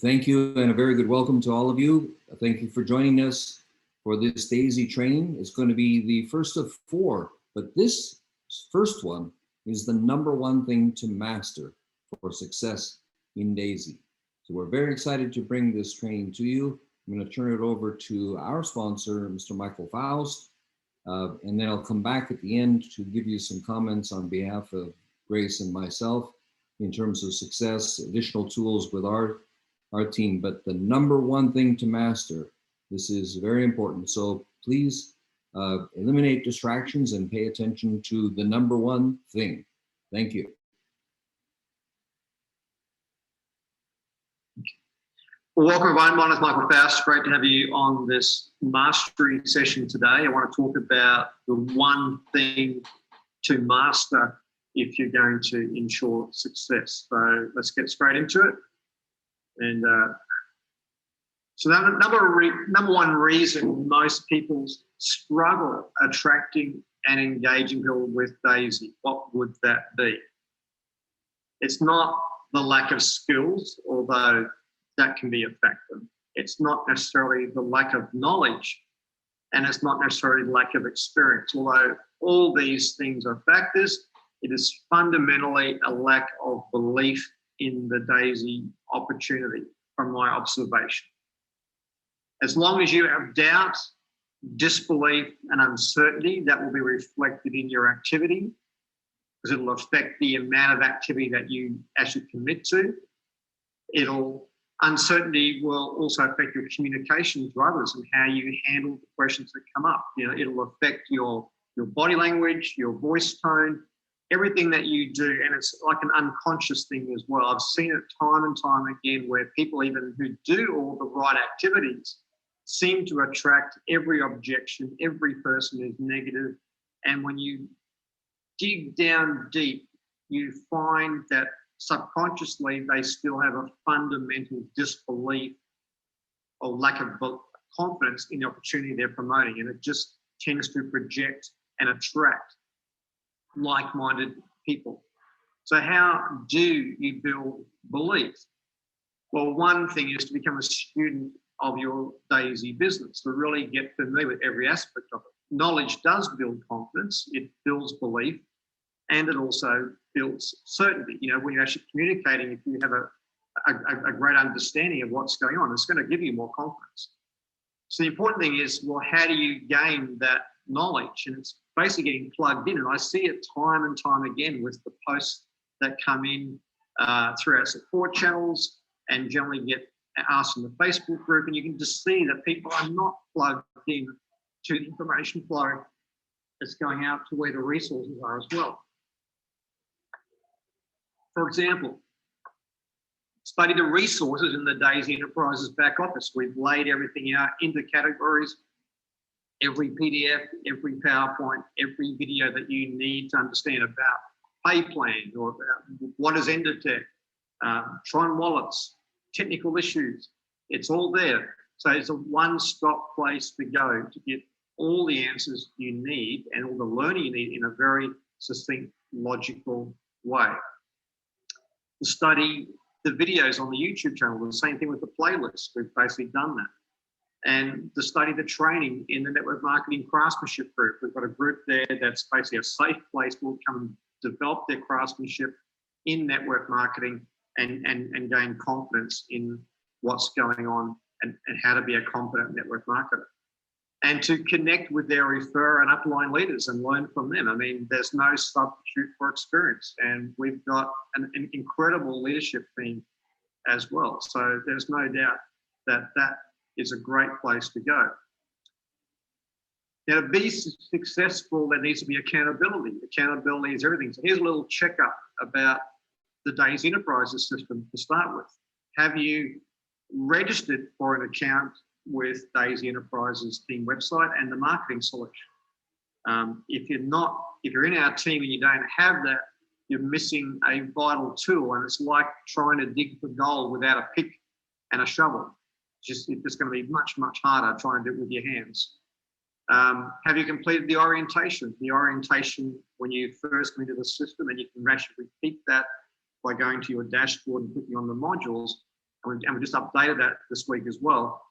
Thank you, and a very good welcome to all of you. Thank you for joining us for this DAISY training. It's going to be the first of 4, but this first one is the #1 thing to master for success in DAISY. So we're very excited to bring this training to you. I'm going to turn it over to our sponsor, Mr. Michael Faust, and then I'll come back at the end to give you some comments on behalf of Grace and myself in terms of success, additional tools with our team. But the #1 thing to master, this is very important. So please eliminate distractions and pay attention to the #1 thing. Thank you. Well, welcome everyone. My name is Michael Faust. Great to have you on this mastery session today. I want to talk about the one thing to master if you're going to ensure success. So let's get straight into it. And so the number one reason most people struggle attracting and engaging people with DAISY, what would that be? It's not the lack of skills, although that can be a factor. It's not necessarily the lack of knowledge, and it's not necessarily lack of experience. Although all these things are factors, it is fundamentally a lack of belief in the DAISY opportunity from my observation. As long as you have doubt, disbelief, and uncertainty, that will be reflected in your activity, because it'll affect the amount of activity that you actually commit to. Uncertainty will also affect your communication to others and how you handle the questions that come up. It'll affect your body language, your voice tone, everything that you do, and it's like an unconscious thing as well. I've seen it time and time again where people, even who do all the right activities, seem to attract every objection, every person who's negative. And when you dig down deep, you find that subconsciously they still have a fundamental disbelief or lack of confidence in the opportunity they're promoting, and it just tends to project and attract like-minded people. So how do you build belief? Well, one thing is to become a student of your DAISY business, to really get familiar with every aspect of it. Knowledge does build confidence, it builds belief, and it also builds certainty. When you're actually communicating, if you have a great understanding of what's going on, it's going to give you more confidence. So the important thing is, well, how do you gain that knowledge? And it's basically getting plugged in. And I see it time and time again with the posts that come in through our support channels and generally get asked in the Facebook group. And you can just see that people are not plugged in to the information flow that's going out to where the resources are as well. For example, study the resources in the DAISY Enterprises back office. We've laid everything out into categories. Every PDF, every PowerPoint, every video that you need to understand about pay plan or about what is Endotech, Tron wallets, technical issues. It's all there. So it's a one-stop place to go to get all the answers you need and all the learning you need in a very succinct, logical way. To study the videos on the YouTube channel, the same thing with the playlist. We've basically done that. And to study the training in the network marketing craftsmanship group. We've got a group there that's basically a safe place where we'll come and develop their craftsmanship in network marketing and gain confidence in what's going on and how to be a competent network marketer. And to connect with their referrer and upline leaders and learn from them. I mean, there's no substitute for experience. And we've got an incredible leadership team as well. So there's no doubt that that is a great place to go. Now, to be successful, there needs to be accountability. Accountability is everything. So here's a little checkup about the DAISY Enterprises system to start with. Have you registered for an account with DAISY Enterprises team website and the marketing solution? If you're in our team and you don't have that, you're missing a vital tool, and it's like trying to dig for gold without a pick and a shovel. It's just going to be much, much harder trying to do it with your hands. Have you completed the orientation? The orientation when you first come into the system, and you can actually repeat that by going to your dashboard and clicking on the modules. and we just updated that this week as well,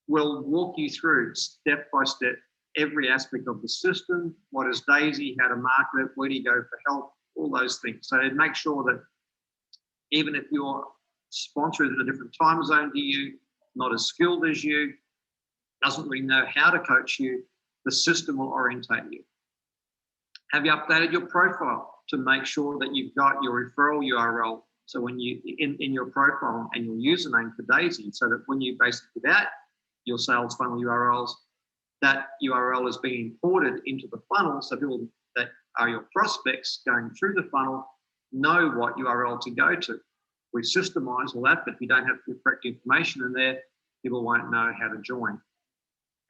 will walk you through step by step every aspect of the system. What is DAISY, how to market it, where do you go for help, all those things. So to make sure that even if your sponsor is in a different time zone to you, not as skilled as you, doesn't really know how to coach you, the system will orientate you. Have you updated your profile to make sure that you've got your referral URL? So when you, in your profile and your username for DAISY, so that when you basically put out your sales funnel URLs, that URL is being imported into the funnel, so people that are your prospects going through the funnel know what URL to go to. We've systemized all that, but if you don't have the correct information in there, people won't know how to join.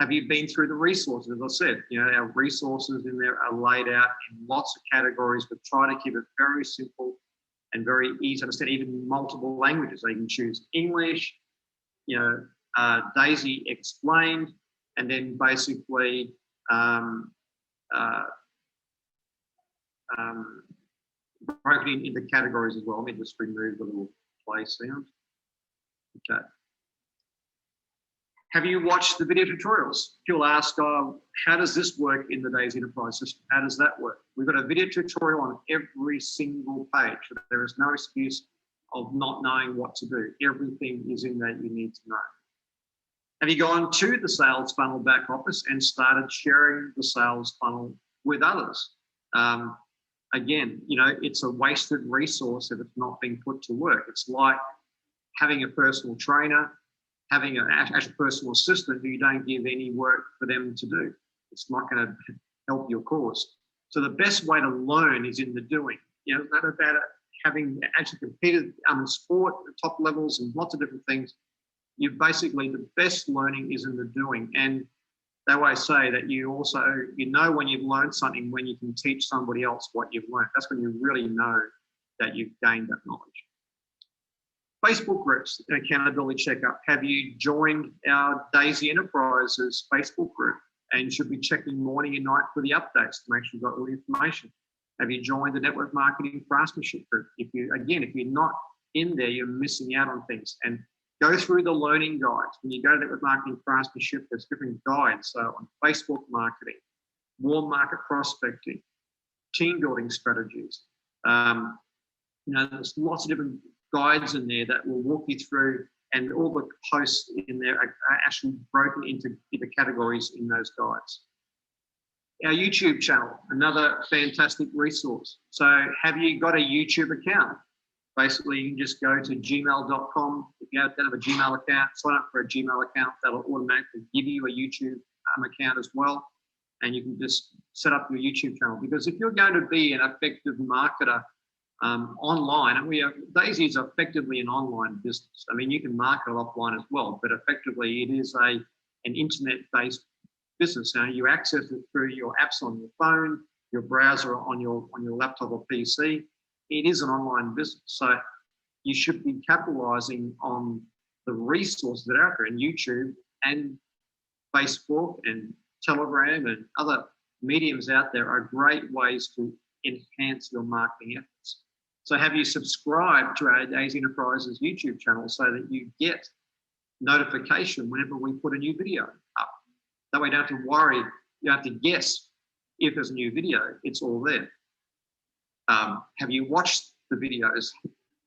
Have you been through the resources? As I said, our resources in there are laid out in lots of categories, but try to keep it very simple and very easy to understand, even multiple languages. So you can choose English, DAISY explained, and then basically broken into categories as well. Let me just remove the little play sound. Okay. Have you watched the video tutorials? People ask, how does this work in the DAISY Enterprise system? How does that work? We've got a video tutorial on every single page. So there is no excuse of not knowing what to do. Everything is in there you need to know. Have you gone to the sales funnel back office and started sharing the sales funnel with others? Again, it's a wasted resource if it's not being put to work. It's like having a personal trainer, having an actual personal assistant who you don't give any work for them to do. It's not going to help your cause. So the best way to learn is in the doing. It's not about having actually competed in sport at top levels and lots of different things. You basically, the best learning is in the doing. And they always say that you also, when you've learned something, when you can teach somebody else what you've learned. That's when you really know that you've gained that knowledge. Facebook groups, an accountability checkup. Have you joined our DAISY Enterprises Facebook group? And you should be checking morning and night for the updates to make sure you've got all the information. Have you joined the network marketing craftsmanship group? If you're not in there, you're missing out on things. And go through the learning guides. When you go to network marketing craftsmanship, there's different guides. So on Facebook marketing, warm market prospecting, team building strategies. There's lots of different guides in there that will walk you through, and all the posts in there are actually broken into categories in those guides. Our YouTube channel, another fantastic resource. So have you got a YouTube account? Basically, you can just go to gmail.com. If you don't have a Gmail account, sign up for a Gmail account. That'll automatically give you a YouTube account as well. And you can just set up your YouTube channel. Because if you're going to be an effective marketer online, and DAISY is effectively an online business. I mean, you can market offline as well, but effectively it is an internet-based business. Now you access it through your apps on your phone, your browser on your laptop or PC. It is an online business, so you should be capitalizing on the resources that are out there. And YouTube and Facebook and Telegram and other mediums out there are great ways to enhance your marketing efforts. So have you subscribed to our DAISY Enterprises YouTube channel so that you get notification whenever we put a new video up? That way you don't have to worry, you don't have to guess if there's a new video, it's all there. Have you watched the videos?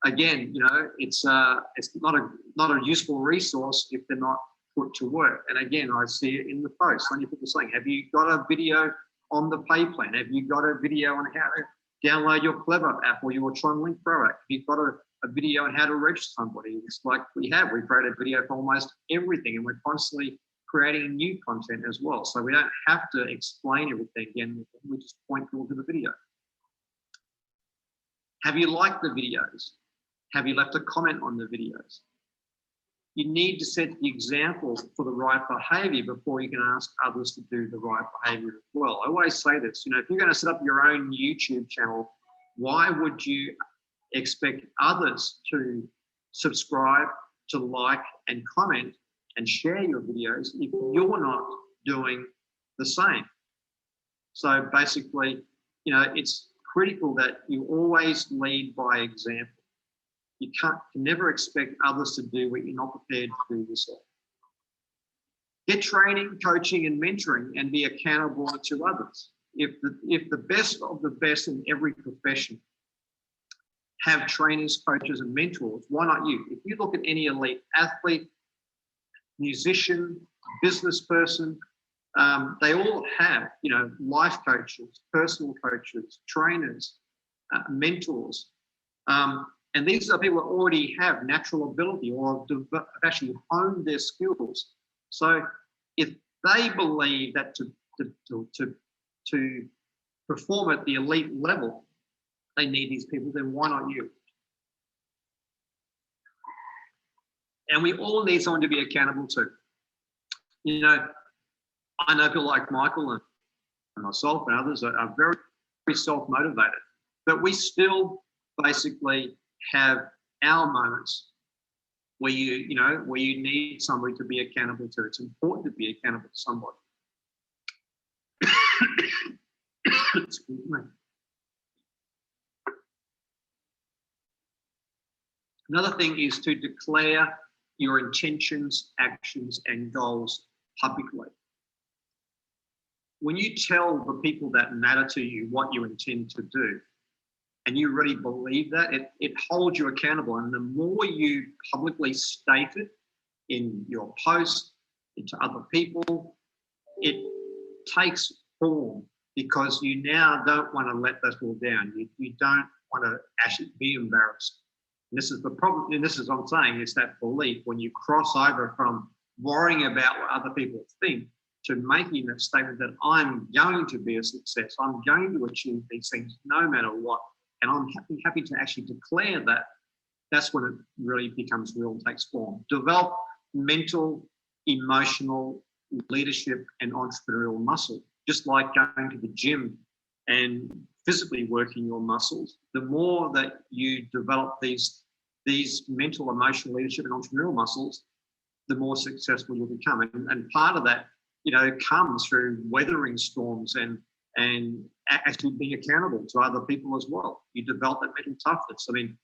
Again, it's not a useful resource if they're not put to work. And again, I see it in the post. Many people saying, have you got a video on the pay plan? Have you got a video on how to download your Clever app or your Tron Link Pro app? Have you got a video on how to register somebody? It's like we've created video for almost everything, and we're constantly creating new content as well. So we don't have to explain everything again. We just point people to the video. Have you liked the videos? Have you left a comment on the videos? You need to set the example for the right behavior before you can ask others to do the right behavior as well. I always say this, if you're going to set up your own YouTube channel, why would you expect others to subscribe, to like and comment and share your videos if you're not doing the same? So basically, it's critical that you always lead by example. You can never expect others to do what you're not prepared to do yourself. Get training, coaching, and mentoring, and be accountable to others. If the best of the best in every profession have trainers, coaches, and mentors, why not you? If you look at any elite athlete, musician, business person, they all have, life coaches, personal coaches, trainers, mentors. And these are people that already have natural ability or have actually honed their skills. So if they believe that to perform at the elite level, they need these people, then why not you? And we all need someone to be accountable to. I know people like Michael and myself and others are very, very self-motivated, but we still basically have our moments where where you need somebody to be accountable to. It's important to be accountable to somebody. Excuse me. Another thing is to declare your intentions, actions, and goals publicly. When you tell the people that matter to you what you intend to do, and you really believe that, it holds you accountable. And the more you publicly state it in your post, into other people, it takes form, because you now don't want to let those people down. You don't want to actually be embarrassed. And this is the problem, and this is what I'm saying, is that belief. When you cross over from worrying about what other people think to making that statement that I'm going to be a success, I'm going to achieve these things no matter what, and I'm happy to actually declare that, that's when it really becomes real and takes form. Develop mental, emotional, leadership, and entrepreneurial muscle. Just like going to the gym and physically working your muscles, the more that you develop these mental, emotional, leadership, and entrepreneurial muscles, the more successful you'll become. And part of that, comes through weathering storms and actually being accountable to other people as well. You develop that mental toughness. I mean,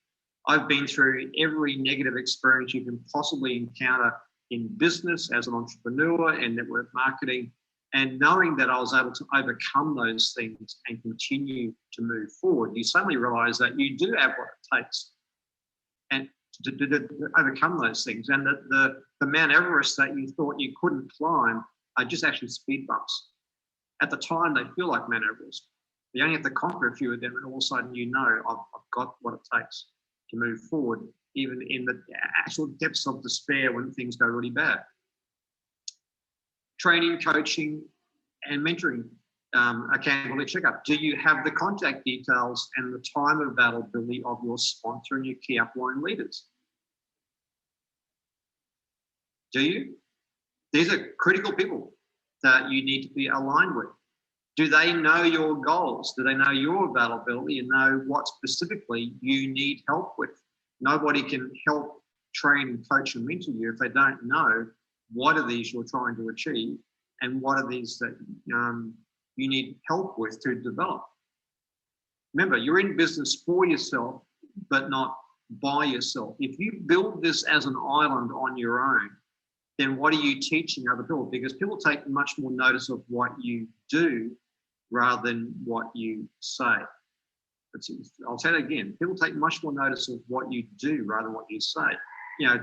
I've been through every negative experience you can possibly encounter in business as an entrepreneur and network marketing, and knowing that I was able to overcome those things and continue to move forward, you suddenly realize that you do have what it takes and to overcome those things. And that the Mount Everest that you thought you couldn't climb are just actually speed bumps. At the time, they feel like Mount Everest. You only have to conquer a few of them, and all of a sudden, I've got what it takes to move forward, even in the actual depths of despair when things go really bad. Training, coaching, and mentoring, accountability checkup. Do you have the contact details and the time availability of your sponsor and your key upline leaders? Do you? These are critical people that you need to be aligned with. Do they know your goals? Do they know your availability and know what specifically you need help with? Nobody can help train, coach, and mentor you if they don't know what are these you're trying to achieve and what are these that you need help with to develop. Remember, you're in business for yourself, but not by yourself. If you build this as an island on your own, then what are you teaching other people? Because people take much more notice of what you do rather than what you say. I'll say it again. People take much more notice of what you do rather than what you say.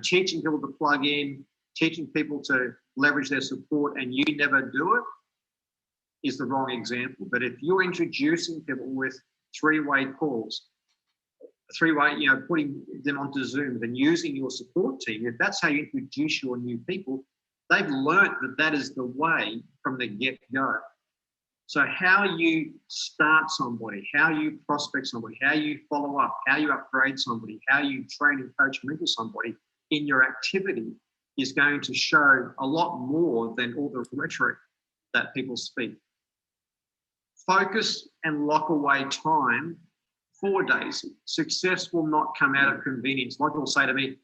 Teaching people to plug in, teaching people to leverage their support, and you never do it is the wrong example. But if you're introducing people with three-way calls, putting them onto Zoom and using your support team, if that's how you introduce your new people, they've learned that is the way from the get-go. So how you start somebody, how you prospect somebody, how you follow up, how you upgrade somebody, how you train and coach and mentor somebody in your activity is going to show a lot more than all the rhetoric that people speak. Focus and lock away time for D.AI.SY. Success will not come out of convenience. Like people say to me,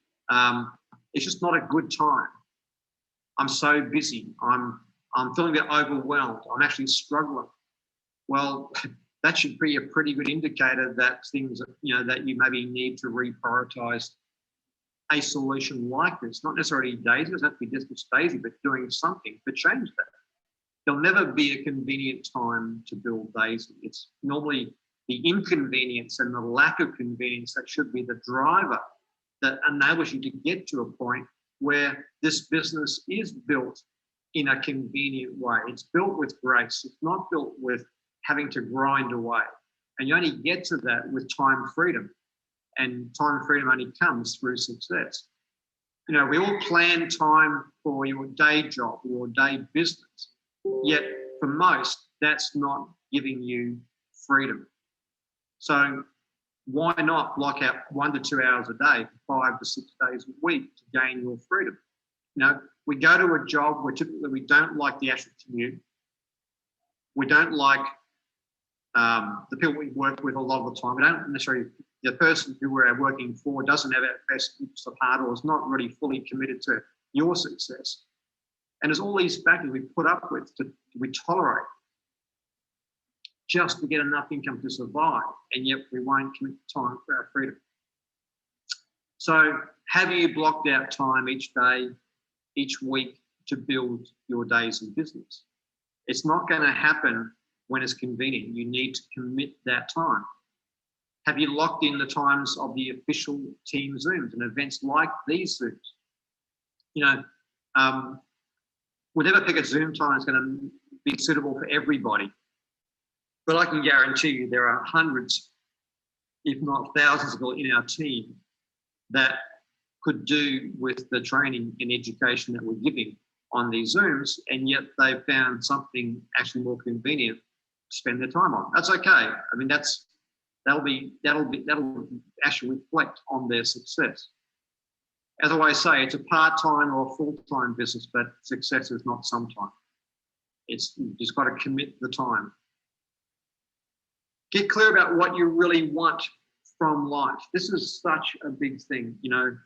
it's just not a good time. I'm so busy. I'm feeling a bit overwhelmed. I'm actually struggling. Well, that should be a pretty good indicator that things, that you maybe need to reprioritize a solution like this, not necessarily DAISY, it doesn't have to be just DAISY, but doing something to change that. There'll never be a convenient time to build DAISY. It's normally the inconvenience and the lack of convenience that should be the driver that enables you to get to a point where this business is built in a convenient way. It's built with grace. It's not built with having to grind away. And you only get to that with time freedom. And time freedom only comes through success. You know, we all plan time for your day job, your day business. Yet for most, that's not giving you freedom. So why not block out 1 to 2 hours a day, 5 to 6 days a week to gain your freedom? You know, we go to a job where typically we don't like the actual commute. We don't like the people we work with a lot of the time. We don't necessarily, the person who we're working for doesn't have our best interest of heart or is not really fully committed to your success. And there's all these factors we put up with, we tolerate just to get enough income to survive, and yet we won't commit time for our freedom. So have you blocked out time each day, each week to build your DAISY business? It's not going to happen when it's convenient. You need to commit that time. Have you locked in the times of the official team Zooms and events like these Zooms? You know, we'll never pick a Zoom time that's going to be suitable for everybody. But I can guarantee you there are hundreds, if not thousands of people in our team that could do with the training and education that we're giving on these Zooms, and yet they've found something actually more convenient to spend their time on. That's okay. I mean, that'll actually reflect on their success. As I always say, it's a part-time or a full-time business, but success is not sometime. You've just got to commit the time. Get clear about what you really want from life. This is such a big thing, you know.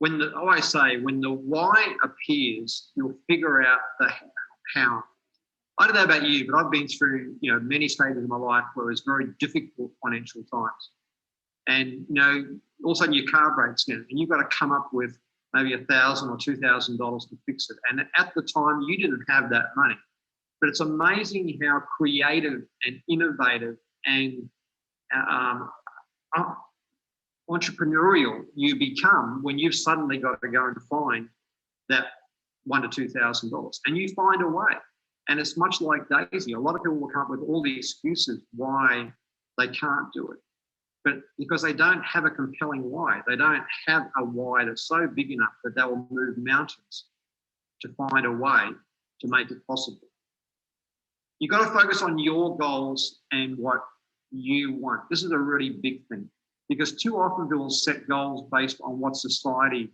I always say, when the why appears, you'll figure out the how. I don't know about you, but I've been through, you know, many stages of my life where it's very difficult financial times. And, you know, all of a sudden your car breaks down and you've got to come up with maybe $1,000 or $2,000 to fix it. And at the time you didn't have that money. But it's amazing how creative and innovative and entrepreneurial you become when you've suddenly got to go and find that $1,000 to $2,000, and you find a way. And it's much like DAISY. A lot of people will come up with all the excuses why they can't do it, but because they don't have a compelling why. They don't have a why that's so big enough that they will move mountains to find a way to make it possible. You've got to focus on your goals and what you want. This is a really big thing, because too often people set goals based on what society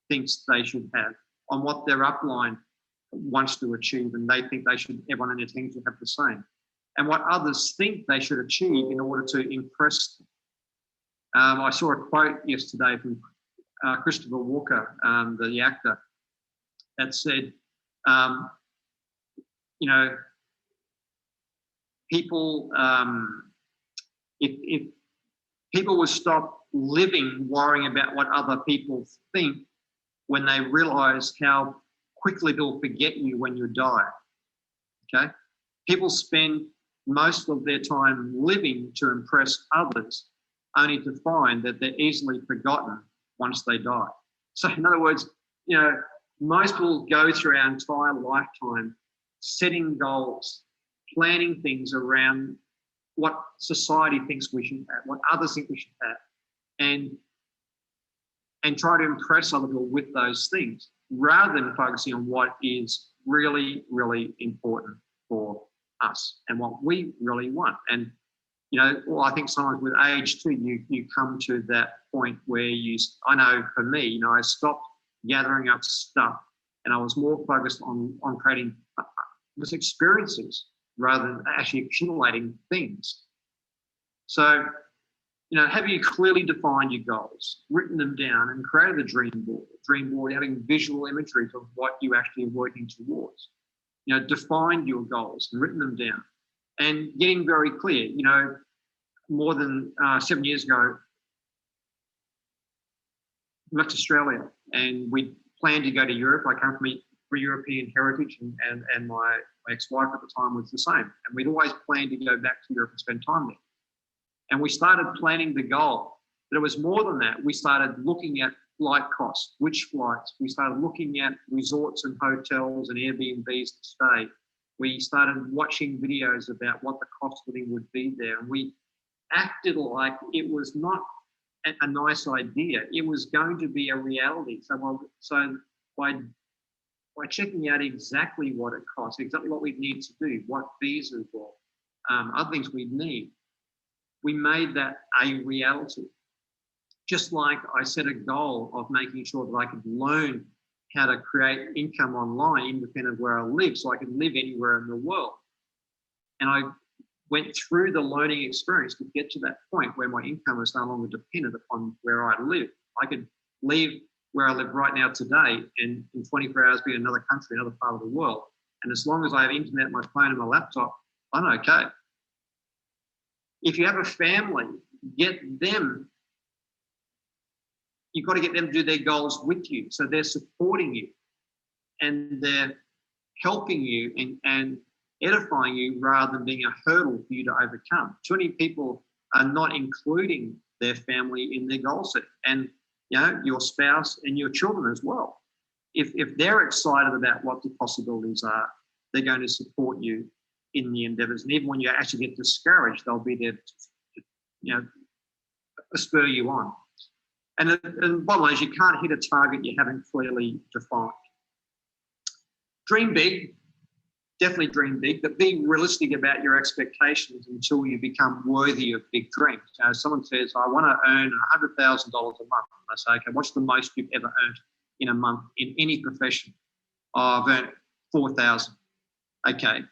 thinks they should have, on what their upline wants to achieve, and they think everyone in their team should have the same, and what others think they should achieve in order to impress them. I saw a quote yesterday from Christopher Walker, the actor, that said, you know, people, if people would stop living worrying about what other people think when they realize how quickly they'll forget you when you die, okay? People spend most of their time living to impress others, only to find that they're easily forgotten once they die. So in other words, you know, most people go through our entire lifetime setting goals, planning things around what society thinks we should have, what others think we should have, and try to impress other people with those things, rather than focusing on what is really, really important for us and what we really want. And, you know, well, I think sometimes with age too, you come to that point where I know for me, you know, I stopped gathering up stuff and I was more focused on creating just experiences rather than actually accumulating things. So, you know, have you clearly defined your goals, written them down, and created a dream board? Dream board having visual imagery of what you actually are working towards. You know, defined your goals and written them down, and getting very clear. You know, more than 7 years ago, left Australia, and we planned to go to Europe. I come from European heritage, and my ex-wife at the time was the same. And we'd always planned to go back to Europe and spend time there. And we started planning the goal. But it was more than that. We started looking at flight costs, which flights. We started looking at resorts and hotels and Airbnbs to stay. We started watching videos about what the cost of living would be there. And we acted like it was not a nice idea. It was going to be a reality. So by checking out exactly what it costs, exactly what we'd need to do, what visas or other things we'd need, we made that a reality. Just like I set a goal of making sure that I could learn how to create income online independent of where I live, so I could live anywhere in the world. And I went through the learning experience to get to that point where my income was no longer dependent upon where I live. I could leave where I live right now today and in 24 hours be in another country, another part of the world. And as long as I have internet, my phone and my laptop, I'm okay. If you have a family, you've got to get them to do their goals with you. So they're supporting you and they're helping you and edifying you rather than being a hurdle for you to overcome. Too many people are not including their family in their goal set, and your spouse and your children as well. If they're excited about what the possibilities are, they're going to support you in the endeavors. And even when you actually get discouraged, they'll be there to spur you on. And the bottom line is you can't hit a target you haven't clearly defined. Dream big, definitely dream big, but be realistic about your expectations until you become worthy of big dreams. Someone says, I want to earn $100,000 a month. I say, okay, what's the most you've ever earned in a month in any profession? Oh, I've earned $4,000. Okay,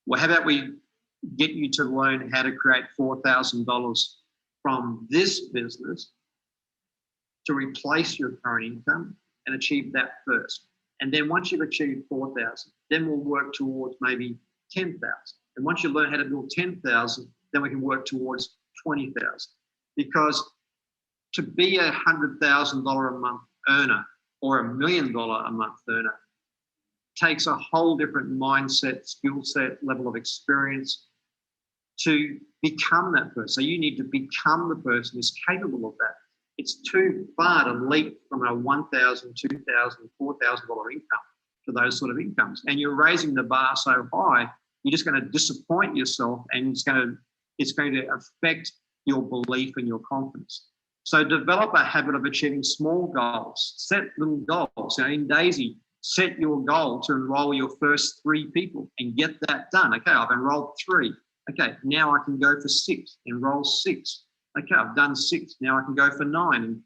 well, how about we get you to learn how to create $4,000 from this business to replace your current income and achieve that first. And then once you've achieved 4,000, then we'll work towards maybe 10,000. And once you learn how to build 10,000, then we can work towards 20,000. Because to be a $100,000 a month earner or $1 million a month earner takes a whole different mindset, skill set, level of experience to become that person. So you need to become the person who's capable of that. It's too far to leap from a $1,000, $2,000, $4,000 income to those sort of incomes. And you're raising the bar so high, you're just going to disappoint yourself, and it's going to affect your belief and your confidence. So develop a habit of achieving small goals. Set little goals. In D.AI.SY, set your goal to enroll your first 3 people and get that done. Okay, I've enrolled 3. Okay, now I can go for 6, enroll 6. Okay, I've done 6. Now I can go for 9. And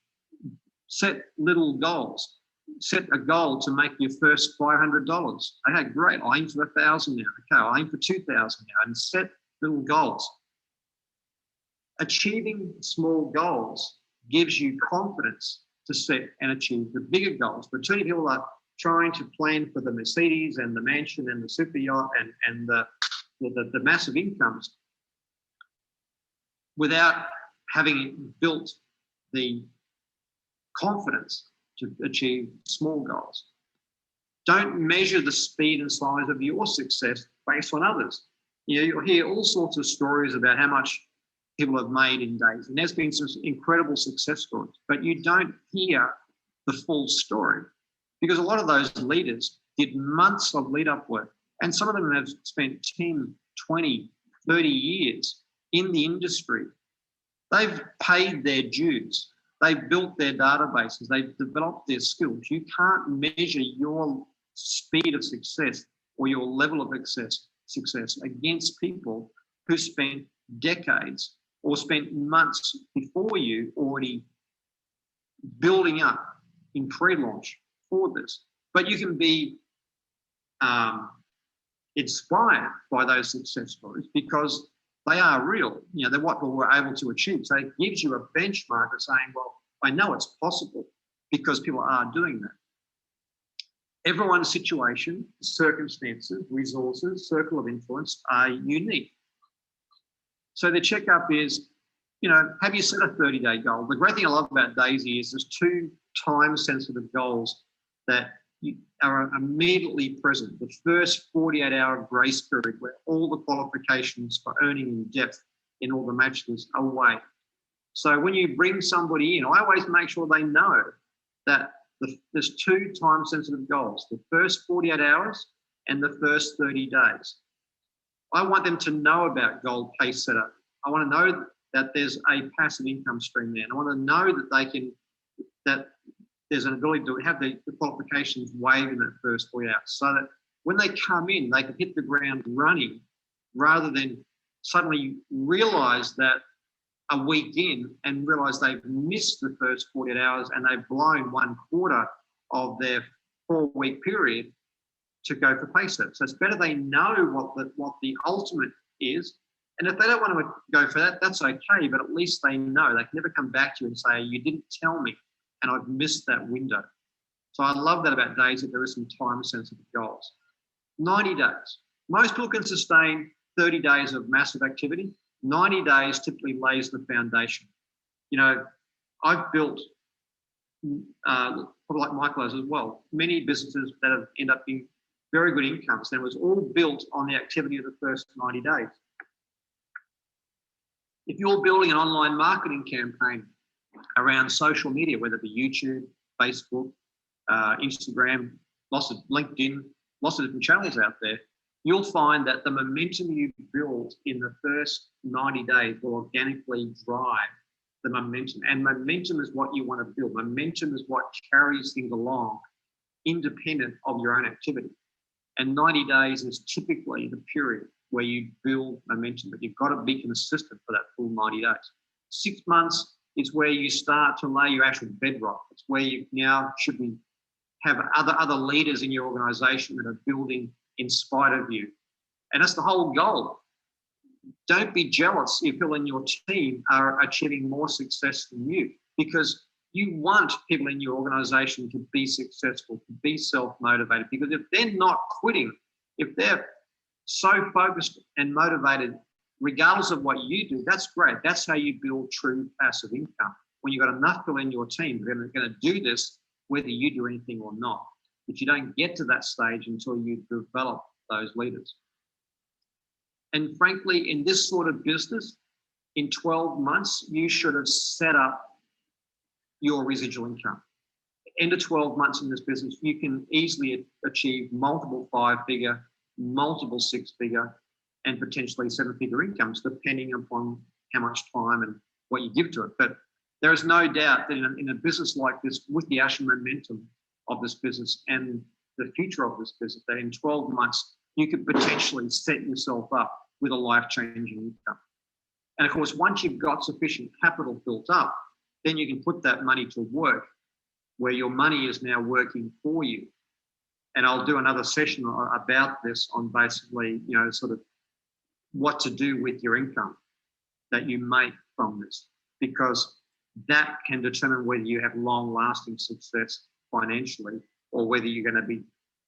set little goals. Set a goal to make your first $500. Okay, great. I'll aim for 1,000 now. Okay, I'll aim for 2,000 now. And set little goals. Achieving small goals gives you confidence to set and achieve the bigger goals. But too many people are trying to plan for the Mercedes and the mansion and the super yacht and the massive incomes without having built the confidence to achieve small goals. Don't measure the speed and size of your success based on others. You'll hear all sorts of stories about how much people have made in days, and there's been some incredible success stories, but you don't hear the full story because a lot of those leaders did months of lead-up work, and some of them have spent 10, 20, 30 years in the industry. They've paid their dues. They've built their databases. They've developed their skills. You can't measure your speed of success or your level of success against people who spent decades or spent months before you already building up in pre-launch for this. But you can be inspired by those success stories because they are real. They're what we were able to achieve. So it gives you a benchmark of saying, well, I know it's possible because people are doing that. Everyone's situation, circumstances, resources, circle of influence are unique. So the checkup is, have you set a 30-day goal? The great thing I love about DAISY is there's 2 time-sensitive goals that are immediately present. The first 48-hour grace period, where all the qualifications for earning in depth in all the matches are away. So when you bring somebody in, I always make sure they know that there's 2 time-sensitive goals, the first 48 hours and the first 30 days. I want them to know about gold pace setup. I want to know that there's a passive income stream there. And I want to know that there's an ability to have the qualifications waived in that first 40 hours, so that when they come in, they can hit the ground running rather than suddenly realize that a week in and realize they've missed the first 48 hours and they've blown 1/4 of their 4-week period to go for pay set. So it's better they know what the ultimate is. And if they don't want to go for that, that's okay, but at least they know. They can never come back to you and say, you didn't tell me and I've missed that window. So I love that about DAISY, that there is some time-sensitive goals. 90 days. Most people can sustain 30 days of massive activity. 90 days typically lays the foundation. I've built, probably like Michael has as well, many businesses that have ended up being very good incomes. And it was all built on the activity of the first 90 days. If you're building an online marketing campaign around social media, whether it be YouTube, Facebook, Instagram, lots of LinkedIn, lots of different channels out there, you'll find that the momentum you build in the first 90 days will organically drive the momentum. And momentum is what you want to build. Momentum is what carries things along independent of your own activity. And 90 days is typically the period where you build momentum, but you've got to be consistent for that full 90 days. 6 months is where you start to lay your actual bedrock. It's where you now should have other leaders in your organization that are building in spite of you. And that's the whole goal. Don't be jealous if people in your team are achieving more success than you, because you want people in your organization to be successful, to be self-motivated, because if they're not quitting, if they're so focused and motivated, regardless of what you do, that's great. That's how you build true passive income. When you've got enough people in your team that are going to do this, whether you do anything or not. But you don't get to that stage until you develop those leaders. And frankly, in this sort of business, in 12 months, you should have set up your residual income. End of 12 months in this business, you can easily achieve multiple 5-figure, multiple 6-figure, and potentially 7-figure incomes, depending upon how much time and what you give to it. But there is no doubt that in a business like this, with the actual momentum of this business and the future of this business, that in 12 months, you could potentially set yourself up with a life-changing income. And of course, once you've got sufficient capital built up, then you can put that money to work where your money is now working for you. And I'll do another session about this on basically, sort of what to do with your income that you make from this, because that can determine whether you have long-lasting success financially or whether you're going to be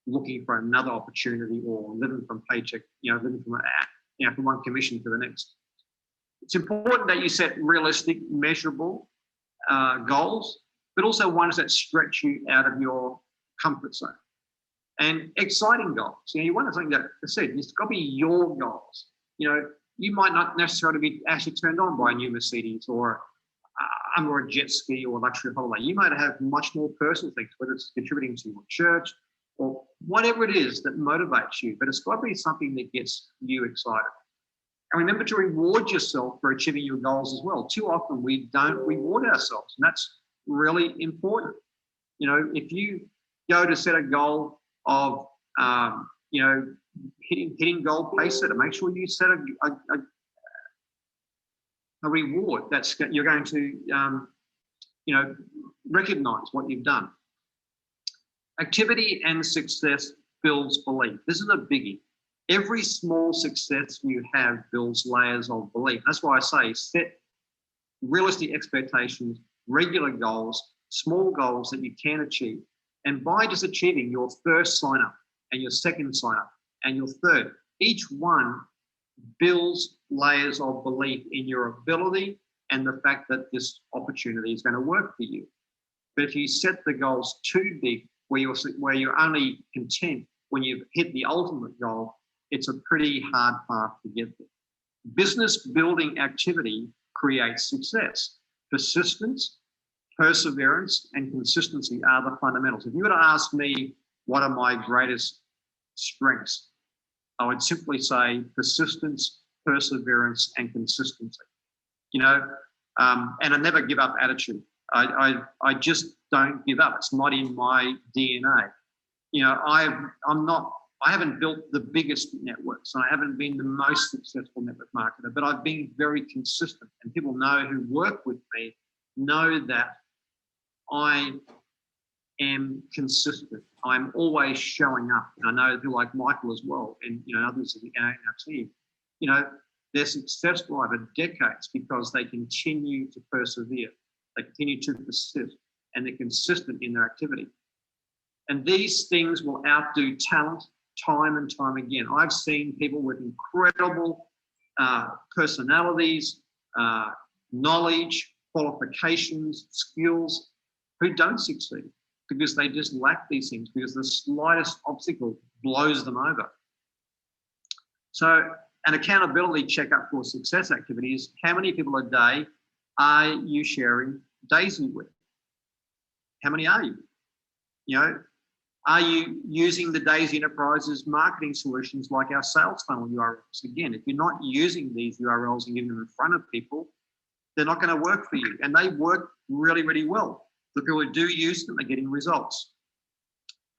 looking for another opportunity or living from paycheck, living from one commission to the next. It's important that you set realistic, measurable goals, but also ones that stretch you out of your comfort zone. And exciting goals. You want something that, I said, it's got to be your goals. You might not necessarily be actually turned on by a new Mercedes or a jet ski or luxury holiday. You might have much more personal things, whether it's contributing to your church or whatever it is that motivates you. But it's got to be something that gets you excited. And remember to reward yourself for achieving your goals as well. Too often we don't reward ourselves, and that's really important. If you go to set a goal of, hitting gold pace setter, make sure you set a reward that's you're going to, recognize what you've done. Activity and success builds belief. This is a biggie. Every small success you have builds layers of belief. That's why I say set realistic expectations, regular goals, small goals that you can achieve. And by just achieving your first sign up and your second sign up and your third, each one builds layers of belief in your ability and the fact that this opportunity is going to work for you. But if you set the goals too big, where you're only content when you've hit the ultimate goal, it's a pretty hard path to get there. Business building activity creates success. Persistence, perseverance, and consistency are the fundamentals. If you were to ask me what are my greatest strengths, I would simply say persistence, perseverance, and consistency. You know, and a never give up attitude. I just don't give up. It's not in my DNA. You know, I haven't built the biggest networks, and I haven't been the most successful network marketer, but I've been very consistent, and people know who work with me know that I am consistent. I'm always showing up. And I know people like Michael as well, and you know, others in our team. You know, they're successful over decades because they continue to persevere, they continue to persist, and they're consistent in their activity. And these things will outdo talent time and time again. I've seen people with incredible personalities, knowledge, qualifications, skills, who don't succeed because they just lack these things, because the slightest obstacle blows them over. So an accountability checkup for success activity is how many people a day are you sharing D.AI.SY with? How many are you? You know, are you using the D.AI.SY Enterprises marketing solutions like our sales funnel URLs? Again, if you're not using these URLs and getting them in front of people, they're not going to work for you. And they work really, really well. The people who do use them are getting results.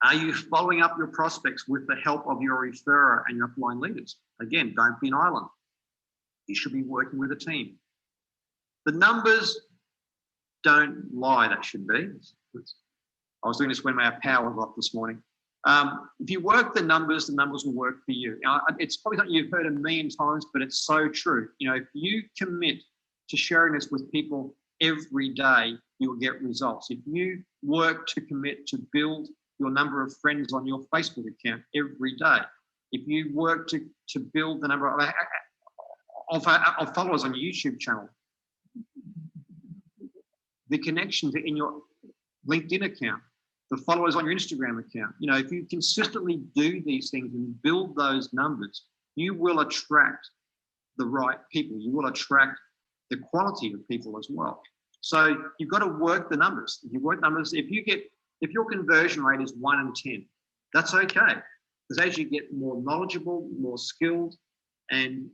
Are you following up your prospects with the help of your referrer and your upline leaders? Again, don't be an island. You should be working with a team. The numbers don't lie, that should be. I was doing this when my power was off this morning. If you work the numbers will work for you. It's probably something you've heard a million times, but it's so true. You know, if you commit to sharing this with people every day, you will get results. If you work to commit to build your number of friends on your Facebook account every day, if you work to build the number of followers on your YouTube channel, the connections in your LinkedIn account, the followers on your Instagram account, you know, if you consistently do these things and build those numbers, you will attract the right people. You will attract the quality of people as well. So you've got to work the numbers. If you work numbers, if your conversion rate is 1 in 10, that's okay. Because as you get more knowledgeable, more skilled, and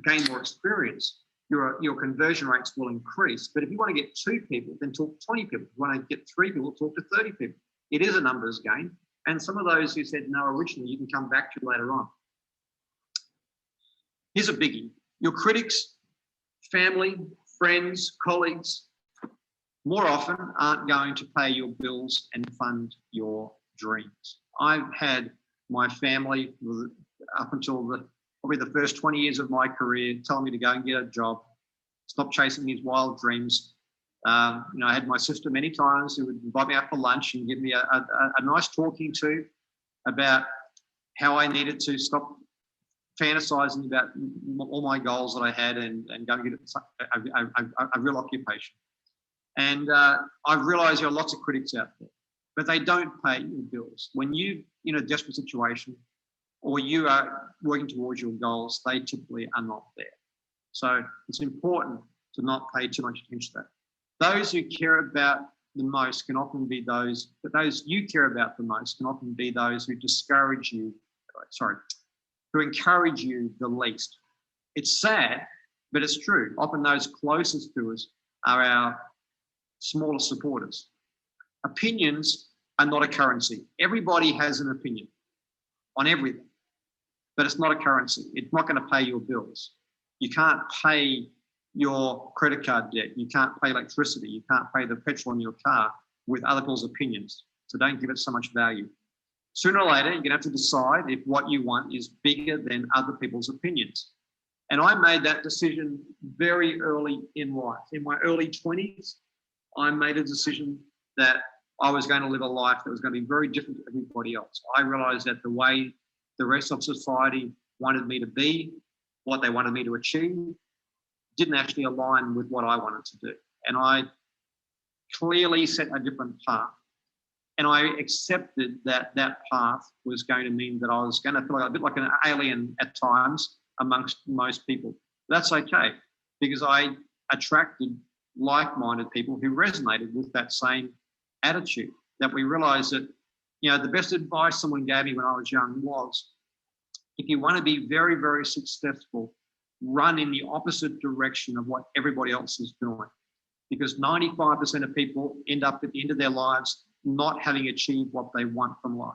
gain more experience, your conversion rates will increase. But if you want to get 2 people, then talk to 20 people. If you want to get 3 people, talk to 30 people. It is a numbers game. And some of those who said no originally, you can come back to later on. Here's a biggie. Your critics, family, friends, colleagues, more often aren't going to pay your bills and fund your dreams. I've had my family up until probably the first 20 years of my career telling me to go and get a job, stop chasing these wild dreams. You know, I had my sister many times who would invite me out for lunch and give me a nice talking to about how I needed to stop fantasizing about all my goals that I had and go and get a real occupation. And I've realized there are lots of critics out there, but they don't pay your bills. When you're in a desperate situation or you are working towards your goals, they typically are not there. So it's important to not pay too much attention to that. Those who care about the most can often be those, but those you care about the most can often be those who discourage you, who encourage you the least. It's sad, but it's true. Often those closest to us are our smaller supporters. Opinions are not a currency. Everybody has an opinion on everything, but it's not a currency. It's not going to pay your bills. You can't pay your credit card debt. You can't pay electricity. You can't pay the petrol in your car with other people's opinions. So don't give it so much value. Sooner or later, you're going to have to decide if what you want is bigger than other people's opinions. And I made that decision very early in life. In my early 20s, I made a decision that I was going to live a life that was going to be very different to everybody else. I realized that the way the rest of society wanted me to be, what they wanted me to achieve, didn't actually align with what I wanted to do. And I clearly set a different path. And I accepted that that path was going to mean that I was going to feel like a bit like an alien at times amongst most people. That's okay, because I attracted like-minded people who resonated with that same attitude. That we realized that, you know, the best advice someone gave me when I was young was, if you want to be very, very successful, run in the opposite direction of what everybody else is doing. Because 95% of people end up at the end of their lives not having achieved what they want from life.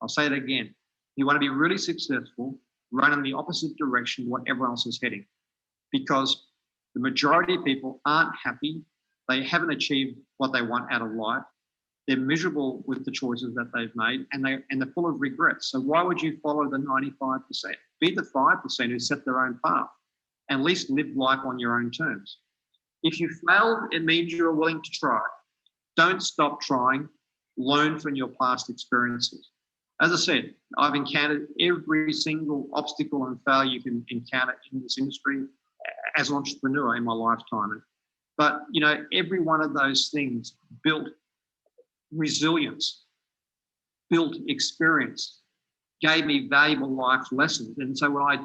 I'll say it again. If you want to be really successful, run in the opposite direction of what everyone else is heading. Because the majority of people aren't happy. They haven't achieved what they want out of life. They're miserable with the choices that they've made, and they're full of regrets. So why would you follow the 95%? Be the 5% who set their own path, and at least live life on your own terms. If you failed, it means you're willing to try. Don't stop trying. Learn from your past experiences. As I said, I've encountered every single obstacle and failure you can encounter in this industry as an entrepreneur in my lifetime. But, you know, every one of those things built resilience, built experience, gave me valuable life lessons. And so when I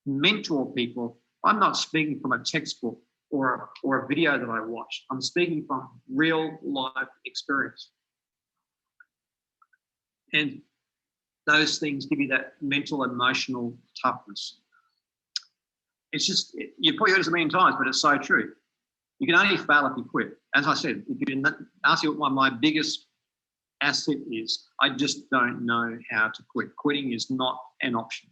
mentor people, I'm not speaking from a textbook or a video that I watched. I'm speaking from real life experience. And those things give you that mental, emotional toughness. It's just, you've probably heard it a million times, but it's so true. You can only fail if you quit. As I said, if you ask me what my biggest asset is, I just don't know how to quit. Quitting is not an option.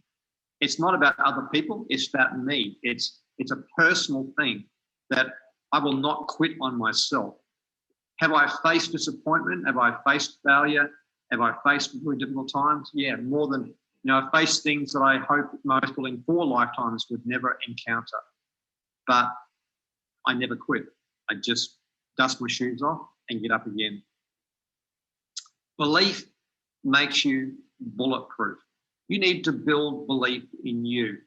It's not about other people, it's about me. It's a personal thing that I will not quit on myself. Have I faced disappointment? Have I faced failure? Have I faced really difficult times? Yeah, more than, you know, I've faced things that I hope most people in 4 lifetimes would never encounter. But I never quit. I just dust my shoes off and get up again. Belief makes you bulletproof. You need to build belief in you.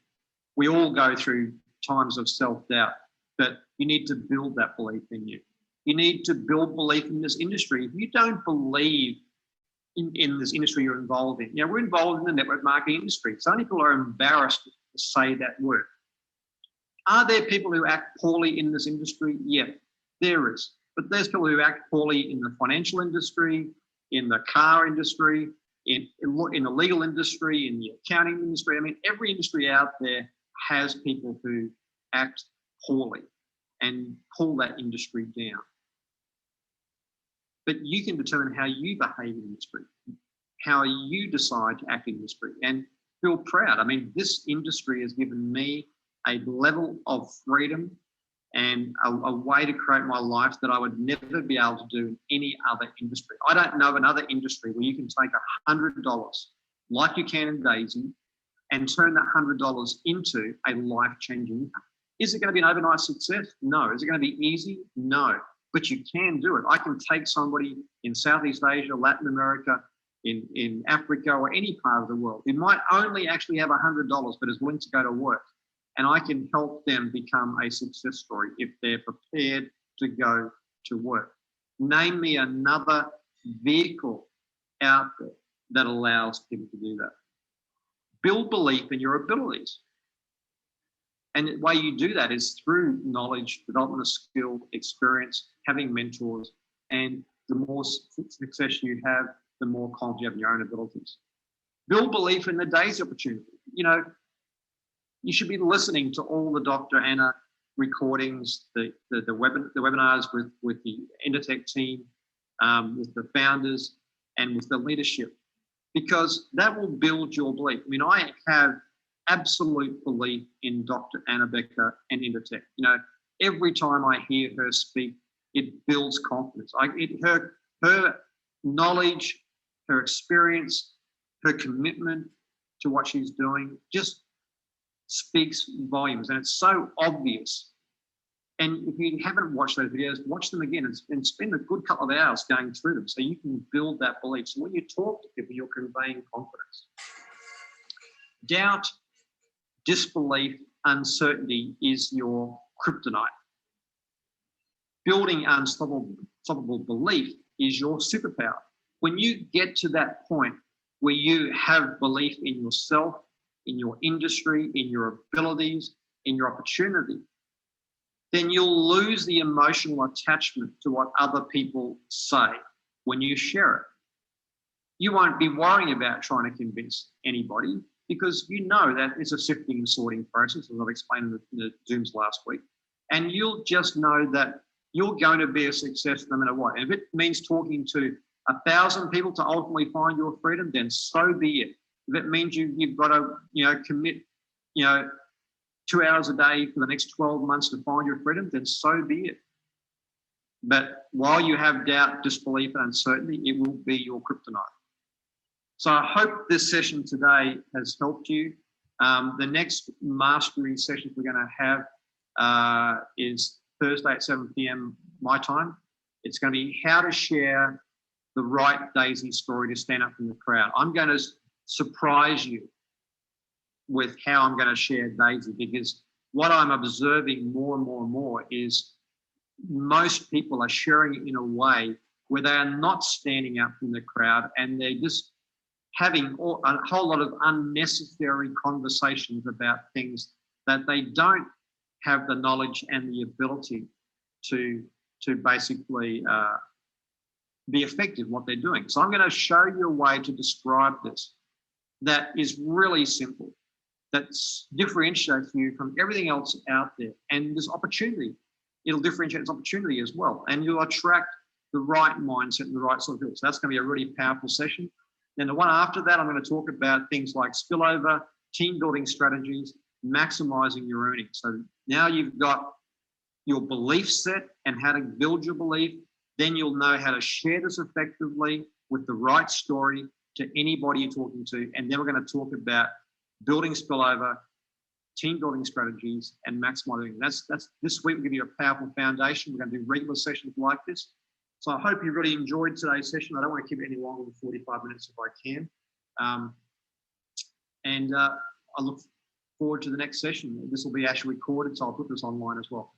We all go through times of self-doubt, but you need to build that belief in you. You need to build belief in this industry. If you don't believe in this industry you're involved in, you know, we're involved in the network marketing industry. So many people are embarrassed to say that word. Are there people who act poorly in this industry? Yeah, there is. But there's people who act poorly in the financial industry, in the car industry, in the legal industry, in the accounting industry. I mean, every industry out there has people who act poorly and pull that industry down. But you can determine how you behave in industry, how you decide to act in industry, and feel proud. I mean, this industry has given me a level of freedom and a way to create my life that I would never be able to do in any other industry. I don't know another industry where you can take $100 like you can in Daisy and turn that $100 into a life-changing income. Is it going to be an overnight success? No. Is it going to be easy? No. But you can do it. I can take somebody in Southeast Asia, Latin America, in Africa, or any part of the world who might only actually have $100 but is willing to go to work. And I can help them become a success story if they're prepared to go to work. Name me another vehicle out there that allows people to do that. Build belief in your abilities. And the way you do that is through knowledge, development of skill, experience, having mentors. And the more success you have, the more confidence you have in your own abilities. Build belief in the DAISY opportunity. You know, you should be listening to all the Dr. Anna recordings, the webinars with the Endotech team, with the founders, and with the leadership, because that will build your belief. I mean, I have absolute belief in Dr. Anna Becker and Endotech. You know, every time I hear her speak, it builds confidence. Her knowledge, her experience, her commitment to what she's doing just speaks volumes, and it's so obvious. And if you haven't watched those videos, watch them again and spend a good couple of hours going through them so you can build that belief. So when you talk to people, you're conveying confidence. Doubt, disbelief, uncertainty is your kryptonite. Building unstoppable belief is your superpower. When you get to that point where you have belief in yourself, in your industry, in your abilities, in your opportunity, then you'll lose the emotional attachment to what other people say when you share it. You won't be worrying about trying to convince anybody because you know that it's a sifting and sorting process, as I've explained in the Zooms last week. And you'll just know that you're going to be a success no matter what. And if it means talking to 1,000 people to ultimately find your freedom, then so be it. If it means you've got to, commit, 2 hours a day for the next 12 months to find your freedom, then so be it. But while you have doubt, disbelief, and uncertainty, it will be your kryptonite. So I hope this session today has helped you. The next mastery sessions we're going to have is Thursday at 7 p.m. my time. It's going to be how to share the right Daisy story to stand up from the crowd. I'm going to surprise you with how I'm going to share Daisy, because what I'm observing more and more and more is most people are sharing it in a way where they are not standing up from the crowd and they're just having a whole lot of unnecessary conversations about things that they don't have the knowledge and the ability to basically be effective in what they're doing. So I'm going to show you a way to describe this that is really simple, that differentiates you from everything else out there. And there's opportunity. It'll differentiate its opportunity as well. And you'll attract the right mindset and the right sort of people. So that's going to be a really powerful session. Then the one after that, I'm going to talk about things like spillover, team building strategies, maximizing your earnings. So now you've got your belief set and how to build your belief. Then you'll know how to share this effectively with the right story to anybody you're talking to. And then we're going to talk about building spillover, team building strategies, and maximizing. That's this week. We'll give you a powerful foundation. We're going to do regular sessions like this. So I hope you really enjoyed today's session. I don't want to keep it any longer than 45 minutes if I can. I look forward to the next session. This will be actually recorded, so I'll put this online as well.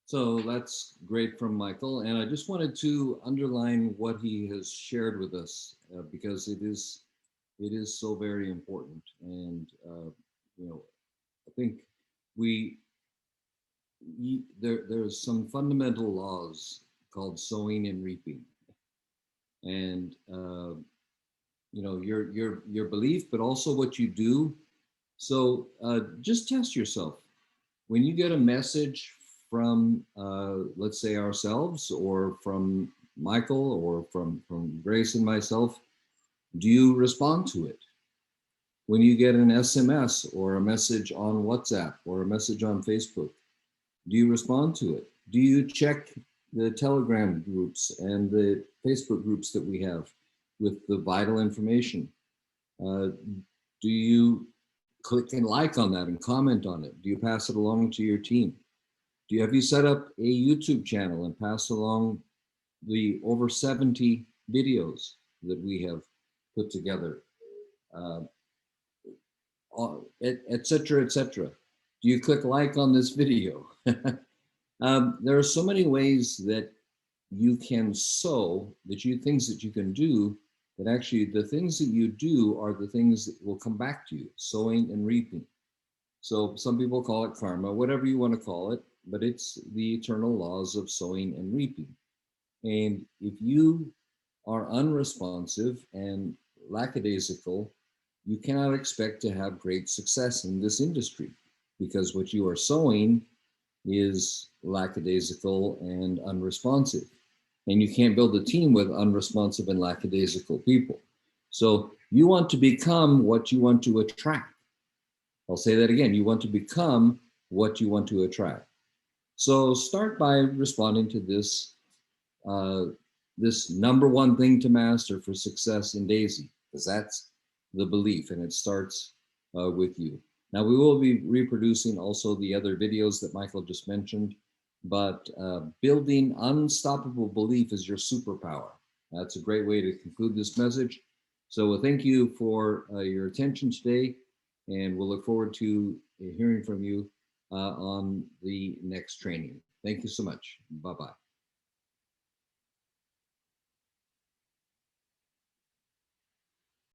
So that's great from Michael. And I just wanted to underline what he has shared with us because it is so very important. And, I think there's some fundamental laws called sowing and reaping. And, your belief, but also what you do. So just test yourself. When you get a message from, let's say, ourselves, or from Michael, or from Grace and myself, do you respond to it? When you get an SMS or a message on WhatsApp or a message on Facebook, do you respond to it? Do you check the Telegram groups and the Facebook groups that we have with the vital information? Do you click and like on that and comment on it? Do you pass it along to your team? Have you set up a YouTube channel and pass along the over 70 videos that we have put together, et cetera, et cetera? Do you click like on this video? There are so many ways that you can sow, things that you can do, that actually the things that you do are the things that will come back to you, sowing and reaping. So some people call it karma, whatever you want to call it, but it's the eternal laws of sowing and reaping. And if you are unresponsive and lackadaisical, you cannot expect to have great success in this industry, because what you are sowing is lackadaisical and unresponsive. And you can't build a team with unresponsive and lackadaisical people. So you want to become what you want to attract. I'll say that again. You want to become what you want to attract. So start by responding to this, this number one thing to master for success in Daisy, because that's the belief, and it starts with you. Now, we will be reproducing also the other videos that Michael just mentioned, but building unstoppable belief is your superpower. That's a great way to conclude this message. So thank you for your attention today. and we'll look forward to hearing from you on the next training. Thank you so much. Bye-bye.